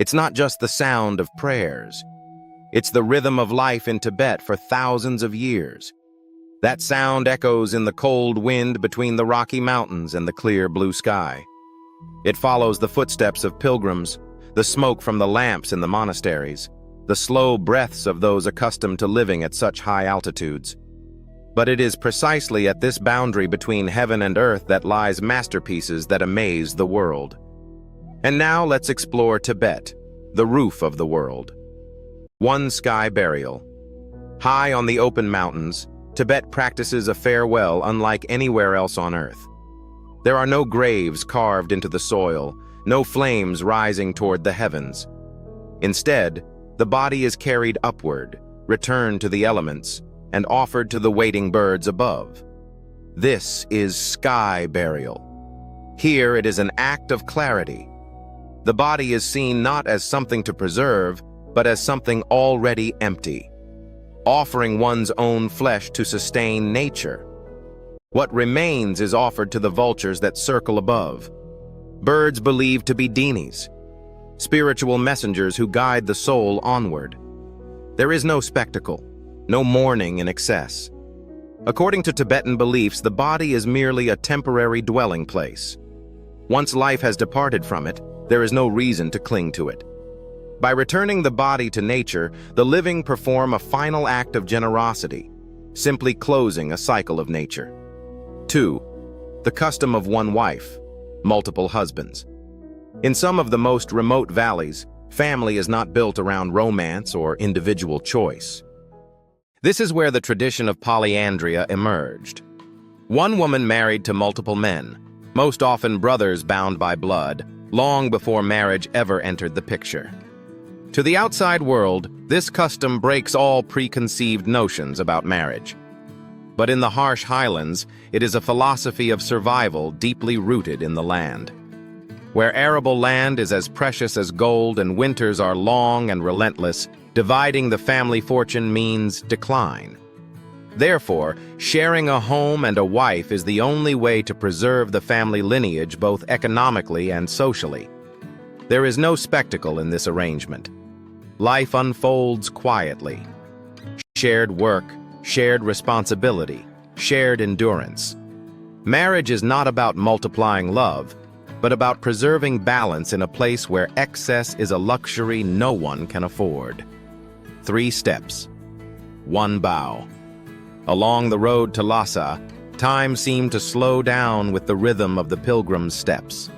It's not just the sound of prayers. It's the rhythm of life in Tibet for thousands of years. That sound echoes in the cold wind between the Rocky Mountains and the clear blue sky. It follows the footsteps of pilgrims, the smoke from the lamps in the monasteries, the slow breaths of those accustomed to living at such high altitudes. But it is precisely at this boundary between heaven and earth that lies masterpieces that amaze the world. And now let's explore Tibet, the roof of the world. One sky burial. High on the open mountains, Tibet practices a farewell unlike anywhere else on earth. There are no graves carved into the soil, no flames rising toward the heavens. Instead, the body is carried upward, returned to the elements, and offered to the waiting birds above. This is sky burial. Here it is an act of clarity. The body is seen not as something to preserve, but as something already empty, offering one's own flesh to sustain nature. What remains is offered to the vultures that circle above. Birds believed to be deities, spiritual messengers who guide the soul onward. There is no spectacle, no mourning in excess. According to Tibetan beliefs, the body is merely a temporary dwelling place. Once life has departed from it, there is no reason to cling to it. By returning the body to nature, the living perform a final act of generosity, simply closing a cycle of nature. 2. The custom of one wife, multiple husbands. In some of the most remote valleys, family is not built around romance or individual choice. This is where the tradition of polyandria emerged. One woman married to multiple men, most often brothers bound by blood, long before marriage ever entered the picture. To the outside world, this custom breaks all preconceived notions about marriage. But in the harsh highlands, it is a philosophy of survival deeply rooted in the land. Where arable land is as precious as gold and winters are long and relentless, dividing the family fortune means decline. Therefore, sharing a home and a wife is the only way to preserve the family lineage both economically and socially. There is no spectacle in this arrangement. Life unfolds quietly. Shared work, shared responsibility, shared endurance. Marriage is not about multiplying love, but about preserving balance in a place where excess is a luxury no one can afford. 3 steps. 1 bow. Along the road to Lhasa, time seemed to slow down with the rhythm of the pilgrims' steps.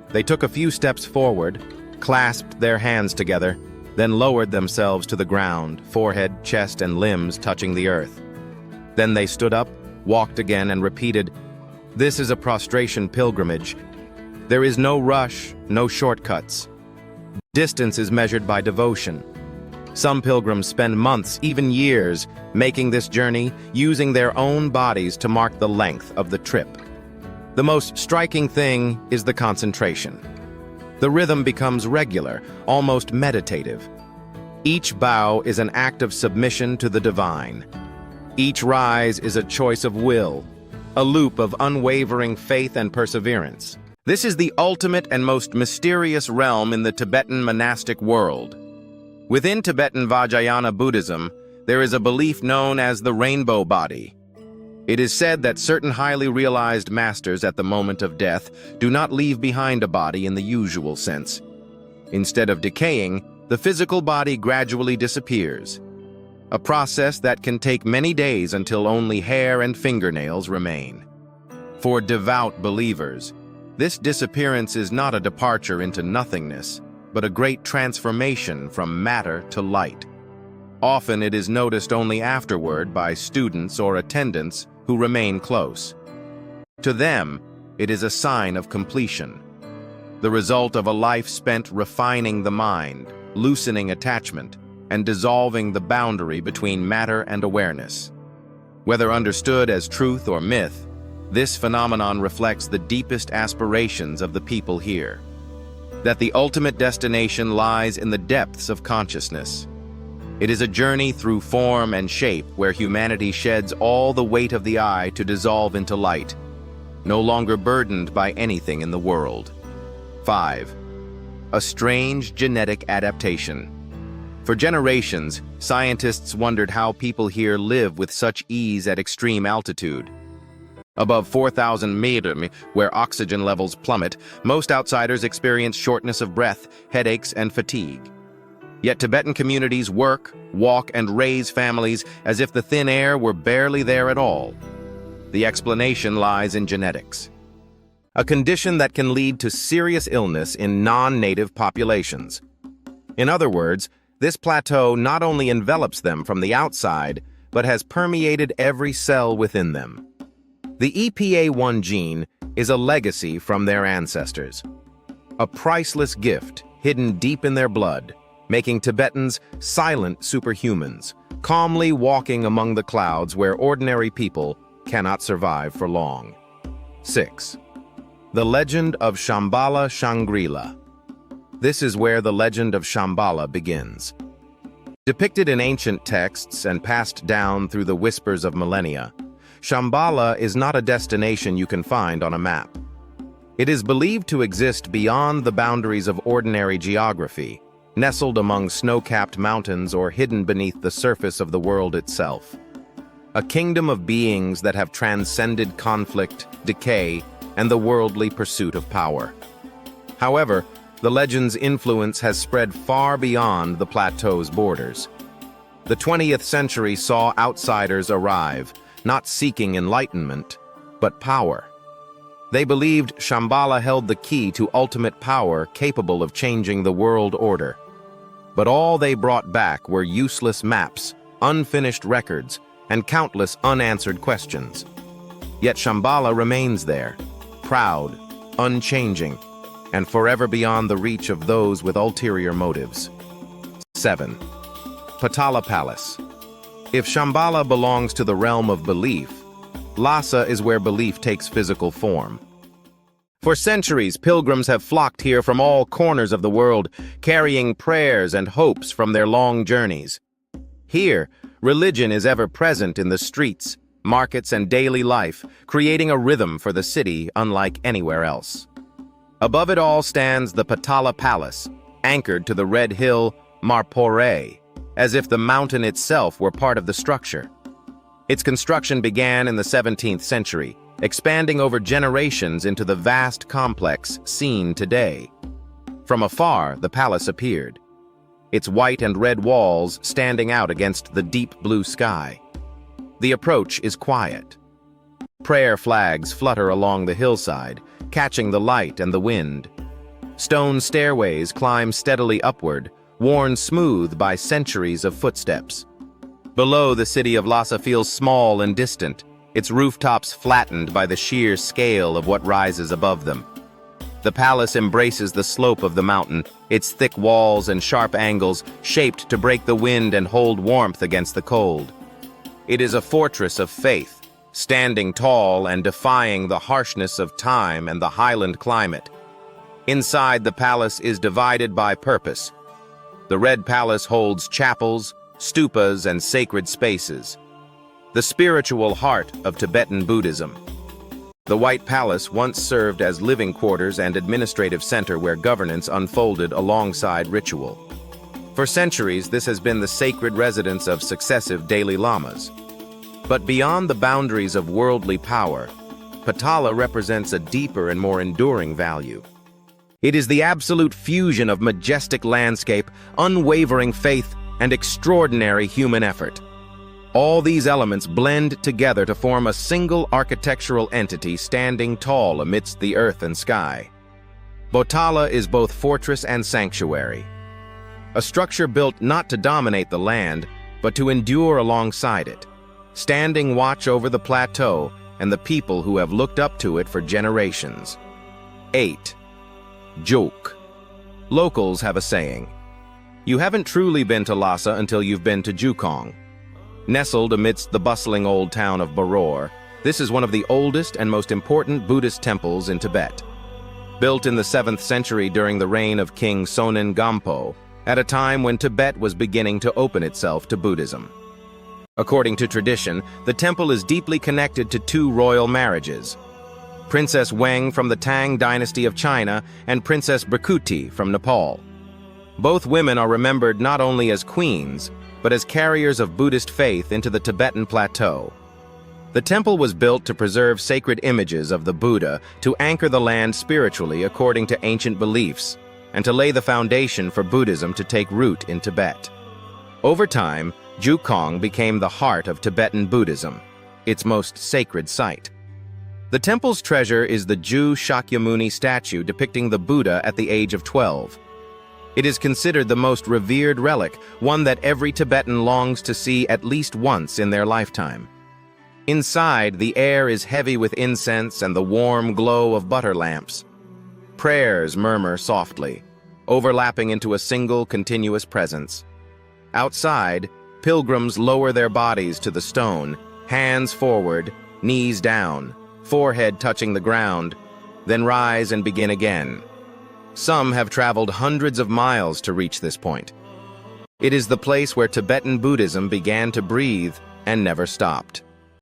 They took a few steps forward, clasped their hands together, then lowered themselves to the ground, forehead, chest, and limbs touching the earth. Then they stood up, walked again, and repeated, "This is a prostration pilgrimage. There is no rush, no shortcuts. Distance is measured by devotion. Some pilgrims spend months, even years, making this journey, using their own bodies to mark the length of the trip. The most striking thing is the concentration. The rhythm becomes regular, almost meditative. Each bow is an act of submission to the divine. Each rise is a choice of will, a loop of unwavering faith and perseverance. This is the ultimate and most mysterious realm in the Tibetan monastic world. Within Tibetan Vajrayana Buddhism, there is a belief known as the rainbow body. It is said that certain highly realized masters at the moment of death do not leave behind a body in the usual sense. Instead of decaying, the physical body gradually disappears, a process that can take many days until only hair and fingernails remain. For devout believers, this disappearance is not a departure into nothingness, but a great transformation from matter to light. Often it is noticed only afterward by students or attendants who remain close. To them, it is a sign of completion, the result of a life spent refining the mind, loosening attachment, and dissolving the boundary between matter and awareness. Whether understood as truth or myth, this phenomenon reflects the deepest aspirations of the people here, that the ultimate destination lies in the depths of consciousness. It is a journey through form and shape where humanity sheds all the weight of the eye to dissolve into light, no longer burdened by anything in the world. 5. a strange genetic adaptation. For generations, scientists wondered how people here live with such ease at extreme altitude. Above 4,000 meters, where oxygen levels plummet, most outsiders experience shortness of breath, headaches, and fatigue. Yet Tibetan communities work, walk, and raise families as if the thin air were barely there at all. The explanation lies in genetics, a condition that can lead to serious illness in non-native populations. In other words, this plateau not only envelops them from the outside, but has permeated every cell within them. The EPA1 gene is a legacy from their ancestors, a priceless gift hidden deep in their blood, making Tibetans silent superhumans, calmly walking among the clouds where ordinary people cannot survive for long. 6. The Legend of Shambhala Shangri-La. This is where the legend of Shambhala begins. Depicted in ancient texts and passed down through the whispers of millennia, Shambhala is not a destination you can find on a map. It is believed to exist beyond the boundaries of ordinary geography, nestled among snow-capped mountains or hidden beneath the surface of the world itself. A kingdom of beings that have transcended conflict, decay, and the worldly pursuit of power. However, the legend's influence has spread far beyond the plateau's borders. The 20th century saw outsiders arrive, not seeking enlightenment, but power. They believed Shambhala held the key to ultimate power capable of changing the world order. But all they brought back were useless maps, unfinished records, and countless unanswered questions. Yet Shambhala remains there, proud, unchanging, and forever beyond the reach of those with ulterior motives. 7. Potala Palace. If Shambhala belongs to the realm of belief, Lhasa is where belief takes physical form. For centuries, pilgrims have flocked here from all corners of the world, carrying prayers and hopes from their long journeys. Here, religion is ever present in the streets, markets, and daily life, creating a rhythm for the city unlike anywhere else. Above it all stands the Potala Palace, anchored to the red hill Marpore, as if the mountain itself were part of the structure. Its construction began in the 17th century, expanding over generations into the vast complex seen today. From afar, the palace appeared, its white and red walls standing out against the deep blue sky. The approach is quiet. Prayer flags flutter along the hillside, catching the light and the wind. Stone stairways climb steadily upward, worn smooth by centuries of footsteps. Below, the city of Lhasa feels small and distant, its rooftops flattened by the sheer scale of what rises above them. The palace embraces the slope of the mountain, its thick walls and sharp angles shaped to break the wind and hold warmth against the cold. It is a fortress of faith, standing tall and defying the harshness of time and the highland climate. Inside, the palace is divided by purpose. The Red Palace holds chapels, stupas, and sacred spaces, the spiritual heart of Tibetan Buddhism. The White Palace once served as living quarters and administrative center where governance unfolded alongside ritual. For centuries, this has been the sacred residence of successive Dalai Lamas. But beyond the boundaries of worldly power, Potala represents a deeper and more enduring value. It is the absolute fusion of majestic landscape, unwavering faith, and extraordinary human effort. All these elements blend together to form a single architectural entity standing tall amidst the earth and sky. Potala is both fortress and sanctuary, a structure built not to dominate the land, but to endure alongside it, standing watch over the plateau and the people who have looked up to it for generations. 8. Joke. Locals have a saying: you haven't truly been to Lhasa until you've been to Jukong. Nestled amidst the bustling old town of Baror, this is one of the oldest and most important Buddhist temples in Tibet. Built in the 7th century during the reign of King Sonen Gampo, at a time when Tibet was beginning to open itself to Buddhism. According to tradition, the temple is deeply connected to 2 royal marriages. Princess Weng from the Tang dynasty of China, and Princess Brikuti from Nepal. Both women are remembered not only as queens, but as carriers of Buddhist faith into the Tibetan plateau. The temple was built to preserve sacred images of the Buddha, to anchor the land spiritually according to ancient beliefs, and to lay the foundation for Buddhism to take root in Tibet. Over time, Jukong became the heart of Tibetan Buddhism, its most sacred site. The temple's treasure is the Ju Shakyamuni statue depicting the Buddha at the age of 12. It is considered the most revered relic, one that every Tibetan longs to see at least once in their lifetime. Inside, the air is heavy with incense and the warm glow of butter lamps. Prayers murmur softly, overlapping into a single continuous presence. Outside, pilgrims lower their bodies to the stone, hands forward, knees down, forehead touching the ground, then rise and begin again. Some have traveled hundreds of miles to reach this point. It is the place where Tibetan Buddhism began to breathe and never stopped.